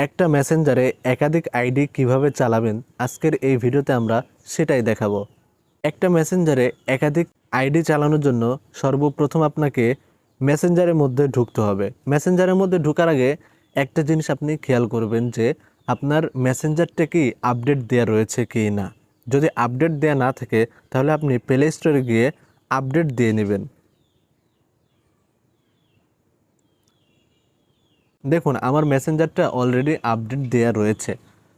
একটা মেসেঞ্জারে একাধিক আইডি কিভাবে চালাবেন আজকের এই ভিডিওতে আমরা সেটাই দেখাবো। একটা মেসেঞ্জারে একাধিক আইডি চালানোর জন্য সর্বপ্রথম আপনাকে মেসেঞ্জারের মধ্যে ঢুকতে হবে। মেসেঞ্জারের মধ্যে ঢোকার আগে একটা জিনিস আপনি খেয়াল করবেন যে আপনার মেসেঞ্জারটা কি আপডেট দেওয়া রয়েছে কি না। যদি আপডেট দেওয়া না থাকে তাহলে আপনি প্লে স্টোরে গিয়ে আপডেট দিয়ে নেবেন। দেখুন আমার মেসেঞ্জারটা অলরেডি আপডেট দেওয়া রয়েছে।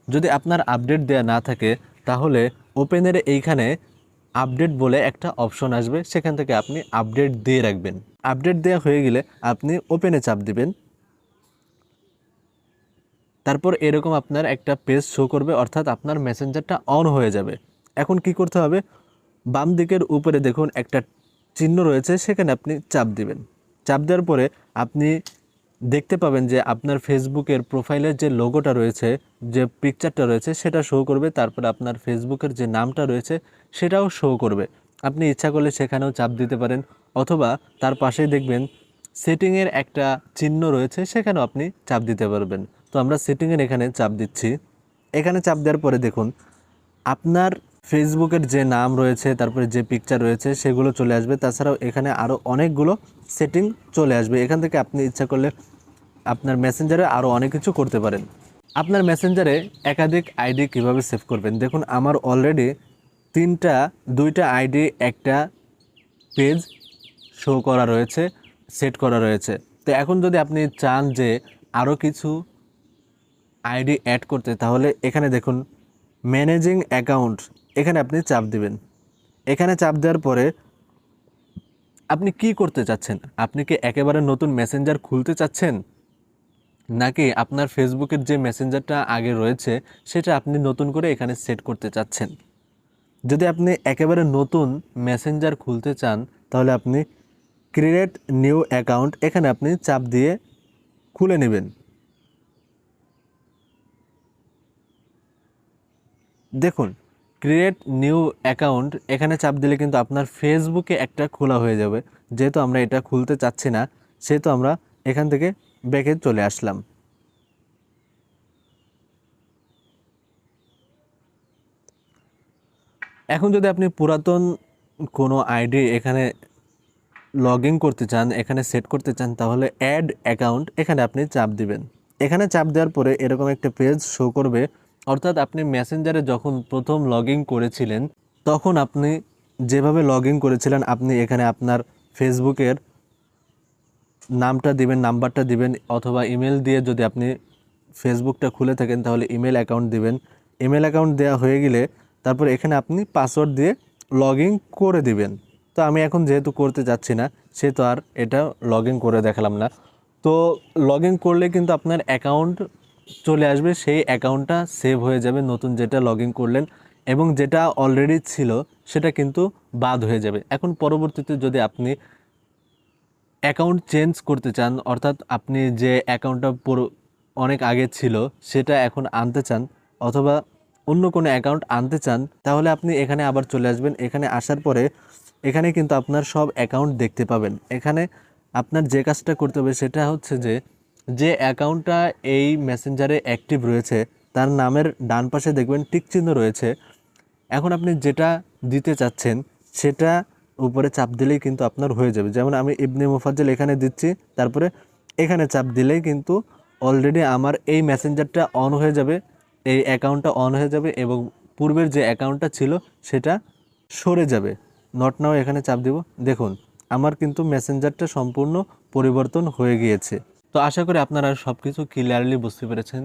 যদি আপনার আপডেট দেওয়া না থাকে তাহলে ওপেনের এইখানে আপডেট বলে একটা অপশন আসবে, সেখান থেকে আপনি আপডেট দিয়ে রাখবেন। আপডেট দেওয়া হয়ে গেলে আপনি ওপেনে চাপ দিবেন। তারপর এরকম আপনার একটা পেজ শো করবে, অর্থাৎ আপনার মেসেঞ্জারটা অন হয়ে যাবে। এখন কি করতে হবে, বাম দিকের উপরে দেখুন একটা চিহ্ন রয়েছে, সেখানে আপনি চাপ দিবেন। চাপ দেওয়ার পরে আপনি দেখতে পাবেন যে আপনার ফেসবুকের প্রোফাইলের যে লোগোটা রয়েছে, যে পিকচারটা রয়েছে সেটা শো করবে। তারপরে আপনার ফেসবুকের যে নামটা রয়েছে সেটাও শো করবে। আপনি ইচ্ছা করলে সেখানেও চাপ দিতে পারেন, অথবা তার পাশেই দেখবেন সেটিংয়ের একটা চিহ্ন রয়েছে, সেখানেও আপনি চাপ দিতে পারবেন। তো আমরা সেটিংয়ের এখানে চাপ দিচ্ছি। এখানে চাপ দেওয়ার পরে দেখুন আপনার ফেসবুকের যে নাম রয়েছে, তারপরে যে পিকচার রয়েছে সেগুলো চলে আসবে। তাছাড়াও এখানে আরও অনেকগুলো সেটিং চলে আসবে। এখান থেকে আপনি ইচ্ছা করলে আপনার মেসেঞ্জারে আরও অনেক কিছু করতে পারেন। আপনার মেসেঞ্জারে একাধিক আইডি কিভাবে সেভ করবেন, দেখুন আমার অলরেডি দুইটা আইডি একটা পেজ শো করা রয়েছে, সেট করা রয়েছে। তো এখন যদি আপনি চান যে আরও কিছু আইডি অ্যাড করতে, তাহলে এখানে দেখুন ম্যানেজিং অ্যাকাউন্ট, এখানে আপনি চাপ দিবেন। এখানে চাপ দেওয়ার পরে আপনি কি করতে চাচ্ছেন, আপনি কি একেবারে নতুন মেসেঞ্জার খুলতে চাচ্ছেন, নাকি আপনার ফেসবুকের যে মেসেঞ্জারটা আগে রয়েছে সেটা আপনি নতুন করে এখানে সেট করতে চাচ্ছেন। যদি আপনি একেবারে নতুন মেসেঞ্জার খুলতে চান তাহলে আপনি ক্রিয়েট নিউ অ্যাকাউন্ট, এখানে আপনি চাপ দিয়ে খুলে নেবেন। দেখুন ক্রিয়েট নিউ অ্যাকাউন্ট, এখানে চাপ দিলে কিন্তু আপনার ফেসবুকে একটা খোলা হয়ে যাবে। যেহেতু আমরা এটা খুলতে চাচ্ছি না, সেহেতু আমরা এখান থেকে ব্যাকে চলে আসলাম। এখন যদি আপনি পুরাতন কোনো আইডি এখানে লগ ইন করতে চান, এখানে সেট করতে চান, তাহলে অ্যাড অ্যাকাউন্ট, এখানে আপনি চাপ দিবেন। এখানে চাপ দেওয়ার পরে এরকম একটা পেজ শো করবে, অর্থাৎ আপনি মেসেঞ্জারে যখন প্রথম লগ ইন করেছিলেন তখন আপনি যেভাবে লগ ইন করেছিলেন আপনি এখানে আপনার ফেসবুকের নামটা দিবেন, নাম্বারটা দিবেন, অথবা ইমেল দিয়ে যদি আপনি ফেসবুকটা খুলে থাকেন তাহলে ইমেল অ্যাকাউন্ট দিবেন। ইমেল অ্যাকাউন্ট দেওয়া হয়ে গেলে তারপর এখানে আপনি পাসওয়ার্ড দিয়ে লগ ইন করে দিবেন। তো আমি এখন যেহেতু করতে যাচ্ছি না, সেহেতু আর এটা লগ ইন করে দেখালাম না। তো লগ ইন করলে কিন্তু আপনার অ্যাকাউন্ট চলে আসবে, সেই অ্যাকাউন্টটা সেভ হয়ে যাবে নতুন যেটা লগ ইন করলেন, এবং যেটা অলরেডি ছিল সেটা কিন্তু বাদ হয়ে যাবে। এখন পরবর্তীতে যদি আপনি অ্যাকাউন্ট চেঞ্জ করতে চান, অর্থাৎ আপনি যে অ্যাকাউন্টটা অনেক আগে ছিল সেটা এখন আনতে চান, অথবা অন্য কোনো অ্যাকাউন্ট আনতে চান, তাহলে আপনি এখানে আবার চলে আসবেন। এখানে আসার পরে এখানে কিন্তু আপনার সব অ্যাকাউন্ট দেখতে পাবেন। এখানে আপনার যে কাজটা করতে হবে সেটা হচ্ছে যে অ্যাকাউন্টটা এই মেসেঞ্জারে অ্যাক্টিভ রয়েছে তার নামের ডান পাশে দেখবেন টিক চিহ্ন রয়েছে। এখন আপনি যেটা দিতে চাচ্ছেন সেটা উপরে চাপ দিলেই কিন্তু আপনার হয়ে যাবে। যেমন আমি ইবনে মুফাজ্জল এখানে দিচ্ছি, তারপরে এখানে চাপ দিলেই কিন্তু অলরেডি আমার এই মেসেঞ্জারটা অন হয়ে যাবে, এই অ্যাকাউন্টটা অন হয়ে যাবে, এবং পূর্বের যে অ্যাকাউন্টটা ছিল সেটা সরে যাবে। নট নাও এখানে চাপ দিব। দেখুন আমার কিন্তু মেসেঞ্জারটা সম্পূর্ণ পরিবর্তন হয়ে গিয়েছে। তো আশা করি আপনারা সব কিছু ক্লিয়ারলি বুঝতে পেরেছেন।